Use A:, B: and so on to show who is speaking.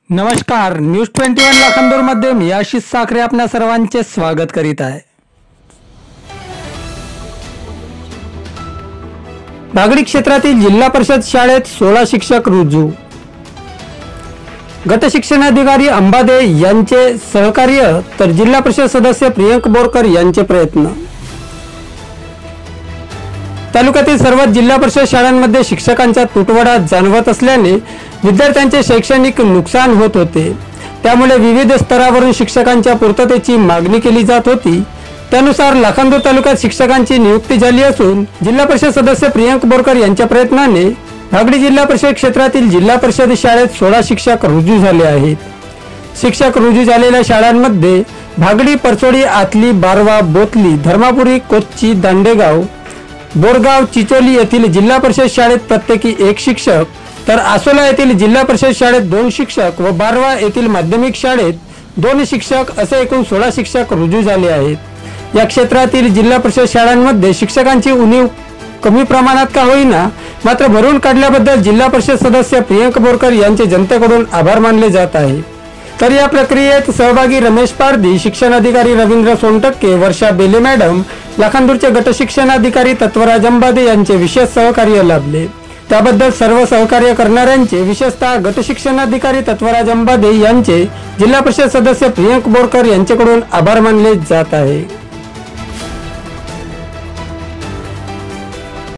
A: नमस्कार, न्यूज 21 लाखांदूरमध्ये मी आशिष साखरे आपल्या सर्वांचे स्वागत करीत आहे। भागडी क्षेत्रातील जिल्हा परिषद शाळेत 16 शिक्षक रुजू। गट शिक्षणाधिकारी अंबादे यांचे सहकार्य तर जिल्हा परिषद सदस्य प्रियंक बोरकर यांचे प्रयत्न। तालुक्यातील सर्व जिल्हा परिषद शाळांमध्ये शिक्षकांचा तुटवडा जाणवत असल्याने विद्यार्थ्यांचे शैक्षणिक नुकसान होत होते। त्यामुळे विविध स्तरावरून शिक्षकांच्या पूर्ततेची मागणी केली जात होती। त्यानुसार लाखांदूर तालुक्यात शिक्षकांची नियुक्ती झाली असून जिल्हा परिषद सदस्य प्रियंक बोरकर यांच्या प्रयत्नाने भागडी जिल्हा परिषद क्षेत्रातील जिल्हा परिषद शाळेत 16 शिक्षक रुजू झाले आहेत। शिक्षक रुजू झालेल्या शाळांमध्ये भागडी, परचोडी, आतली, बारवा, बोतली, धर्मापुरी, कोच्ची, दांडेगाव, बोरगाव, चिचोली येथील जिल्हा परिषद शाळेत प्रत्येकी 1 शिक्षक, तर आसोला येथील जिल्हा परिषद शाळेत 2 शिक्षक व बारवा येथील माध्यमिक शाळेत 2 शिक्षक असे एकूण 16 शिक्षक रुजू झाले आहेत। या क्षेत्रातील जिल्हा परिषद शाळांमध्ये शिक्षकांची उणीव कमी प्रमाणात का होईना मात्र भरून काढल्याबद्दल जिल्हा परिषद सदस्य प्रियंक बोरकर यांचे जनतेकडून आभार मानले जात आहे। तर या प्रक्रियेत सहभागी रमेश पारधी, शिक्षण अधिकारी रवींद्र सोनटक्के, वर्षा बेले मॅडम, लाखांदूरचे गट शिक्षणाधिकारी तत्वराज अंबादे यांचे विशेष सहकार्य लाभले। त्याबद्दल सर्व सहकार्य करणाऱ्यांचे विशेषतः गट शिक्षणाधिकारी तत्वराज अंबादे यांचे जिल्हा परिषद सदस्य प्रियंक बोरकर यांच्याकडून आभार मानले जात आहे।